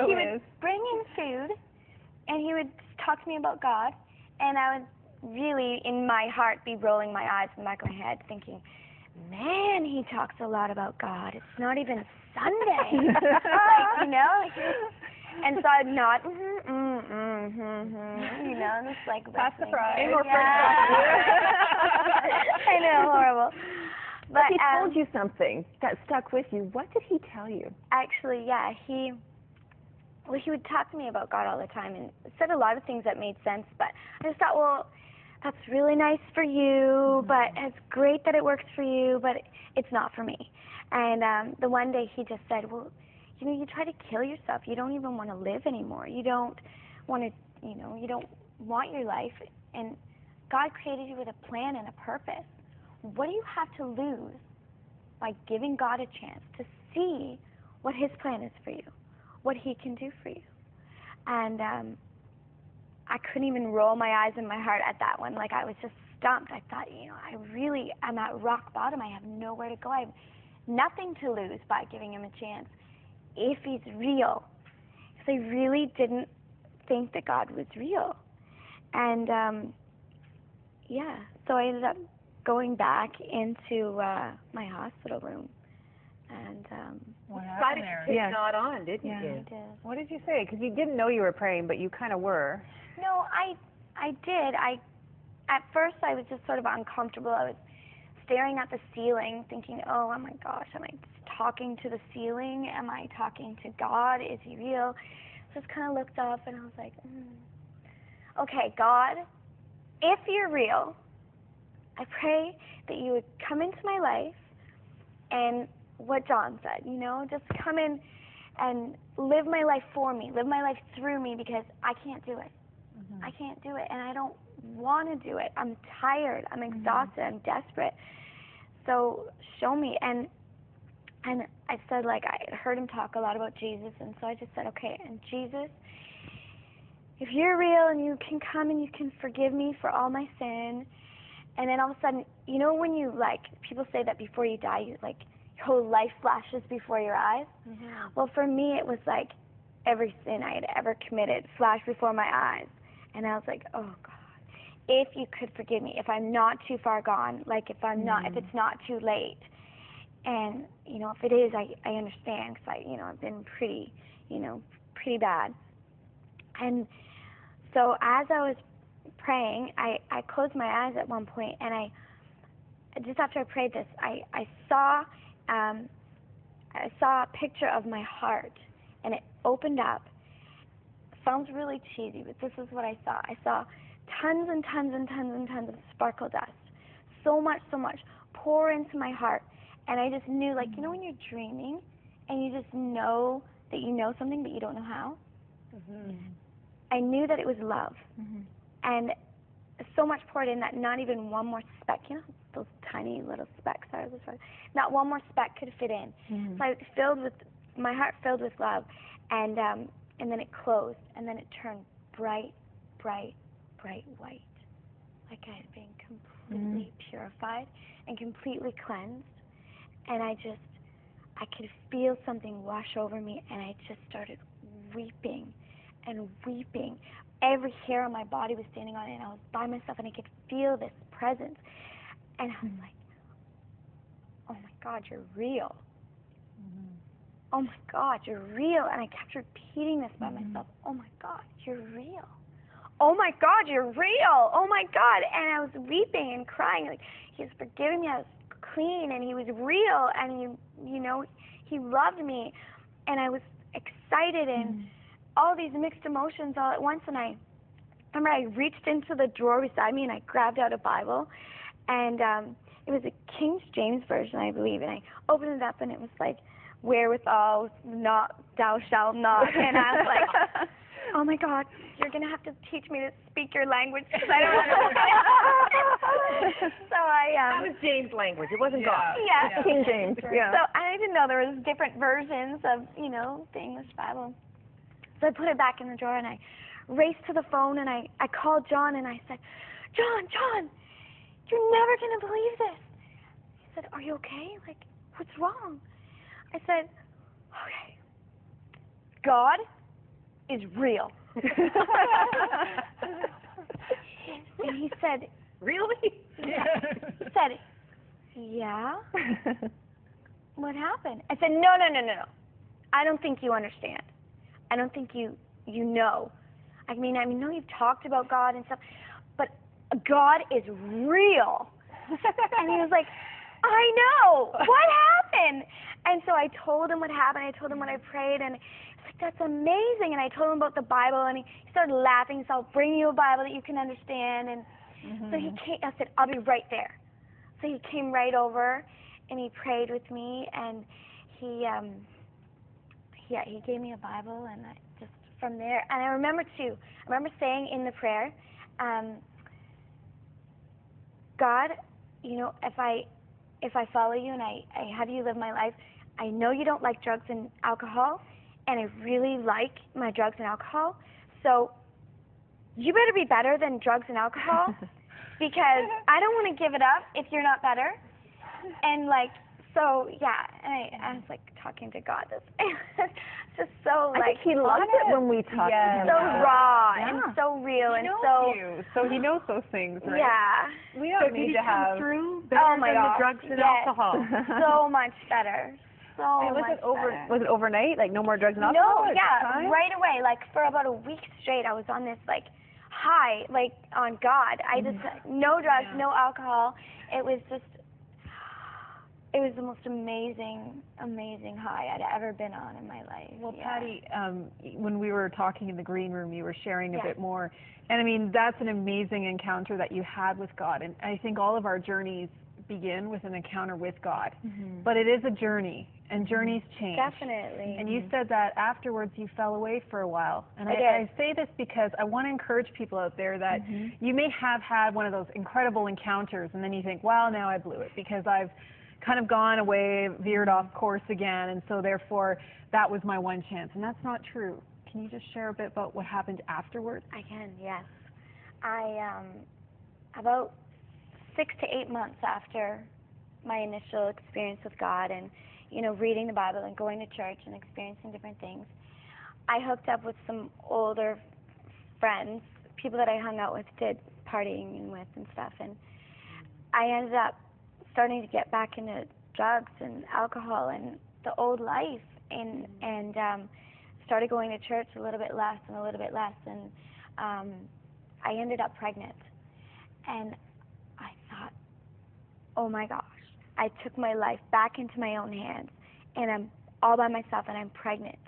he would bring in food, and he would talk to me about God, and I would really, in my heart, be rolling my eyes in the back of my head, thinking, man, he talks a lot about God. It's not even Sunday. Like, you know? And so I'd nod, you know, just like pass the fries. I know, horrible. But he told you something that stuck with you. What did he tell you? Actually, yeah, he would talk to me about God all the time and said a lot of things that made sense, but I just thought, well, that's really nice for you, but it's great that it works for you, but it's not for me. And the one day he just said, well, you know, you try to kill yourself. You don't even want to live anymore. You don't want to, you know, you don't want your life. And God created you with a plan and a purpose. What do you have to lose by giving God a chance to see what his plan is for you, what he can do for you? And I couldn't even roll my eyes in my heart at that one. Like, I was just stumped. I thought, you know, I really am at rock bottom. I have nowhere to go. I have nothing to lose by giving him a chance if he's real. Because I really didn't think that God was real. And, yeah, so I ended up going back into my hospital room. And what happened there? You decided to take God on, didn't you? I did. What did you say? Because you didn't know you were praying, but you kind of were. No, I did. At first I was just sort of uncomfortable. I was staring at the ceiling thinking, oh my gosh, am I talking to the ceiling? Am I talking to God? Is he real? So I just kind of looked up and I was like, okay, God, if you're real, I pray that you would come into my life and what John said, you know, just come in and live my life for me, live my life through me, because I can't do it. I can't do it, and I don't want to do it. I'm tired. I'm exhausted. I'm desperate. So show me. And I said, like, I had heard him talk a lot about Jesus, and so I just said, okay, and Jesus, if you're real and you can come and you can forgive me for all my sin, and then all of a sudden, you know when you, like, people say that before you die, you, like, your whole life flashes before your eyes? Well, for me, it was like every sin I had ever committed flashed before my eyes. And I was like, oh, God, if you could forgive me, if I'm not too far gone, like if I'm not, if it's not too late. And, you know, if it is, I understand, because you know, I've been pretty, you know, pretty bad. And so as I was praying, I closed my eyes at one point, and just after I prayed this, I saw a picture of my heart, and it opened up. Sounds really cheesy, but this is what I saw. I saw tons and tons and tons and tons of sparkle dust. So much pour into my heart. And I just knew, like, you know when you're dreaming and you just know that you know something but you don't know how? I knew that it was love. And so much poured in that not even one more speck, you know, those tiny little specks, not one more speck could fit in. So I filled with, my heart filled with love. And then it closed, and then it turned bright, bright, bright white, like I had been completely purified and completely cleansed. And I could feel something wash over me, and I just started weeping and weeping. Every hair on my body was standing on it, and I was by myself, and I could feel this presence. And I was like, oh my God, you're real. Oh my God, you're real. And I kept repeating this by myself. Oh my God, you're real. Oh my God, you're real. Oh my God. And I was weeping and crying. Like, he was forgiving me. I was clean, and he was real, and you know, he loved me. And I was excited and all these mixed emotions all at once. And I remember I reached into the drawer beside me and I grabbed out a Bible, and it was a King James version, I believe. And I opened it up, and it was like, wherewithal not thou shalt not. And I was like, oh my God, you're going to have to teach me to speak your language, because I don't know. So that was James' language. It wasn't God. Yeah. King James. Yeah. So I didn't know there was different versions of, you know, the English Bible. So I put it back in the drawer, and I raced to the phone, and I called John, and I said, John, you're never going to believe this. He said, are you okay? Like, what's wrong? I said, okay, God is real. And he said, Really? yeah. He said, yeah? What happened? I said, no. I don't think you understand. I don't think you know. I mean, no, you've talked about God and stuff, but God is real. And he was like, I know. What happened? And so I told him what happened. I told him what I prayed, and he's like, that's amazing. And I told him about the Bible, and he started laughing. He said, I'll bring you a Bible that you can understand. And so he came. I said, I'll be right there. So he came right over, and he prayed with me, and he gave me a Bible, and I just from there. And I remember saying in the prayer, God, you know, if I follow you and I have you live my life, I know you don't like drugs and alcohol, and I really like my drugs and alcohol, so you better be better than drugs and alcohol, because I don't want to give it up if you're not better. And like, so yeah, and I was like talking to God. This just so like, I think he loves it when we talk to him. So raw and so real and so. So he knows those things, right? Yeah. We don't need to have. Through better Oh my than gosh, the drugs and yes. alcohol. So much better. So Was much it over? better. Was it overnight? Like no more drugs and alcohol? No, at yeah, the time? right away. Like for about a week straight, I was on this like high, like on God. I just no drugs, no alcohol. It was the most amazing high I'd ever been on in my life. Well, yeah. Pattie, when we were talking in the green room, you were sharing a Yeah. bit more. And I mean, that's an amazing encounter that you had with God. And I think all of our journeys begin with an encounter with God. But it is a journey, and journeys change. Definitely. And you said that afterwards you fell away for a while. And I did. I say this because I want to encourage people out there that you may have had one of those incredible encounters, and then you think, well, now I blew it because I've kind of gone away, veered off course again, and so therefore that was my one chance. And that's not true. Can you just share a bit about what happened afterwards? I can, yes. I about 6 to 8 months after my initial experience with God and, you know, reading the Bible and going to church and experiencing different things, I hooked up with some older friends, people that I hung out with, did partying with and stuff, and I ended up starting to get back into drugs and alcohol and the old life, and started going to church a little bit less, and I ended up pregnant. And I thought, oh my gosh, I took my life back into my own hands, and I'm all by myself, and I'm pregnant.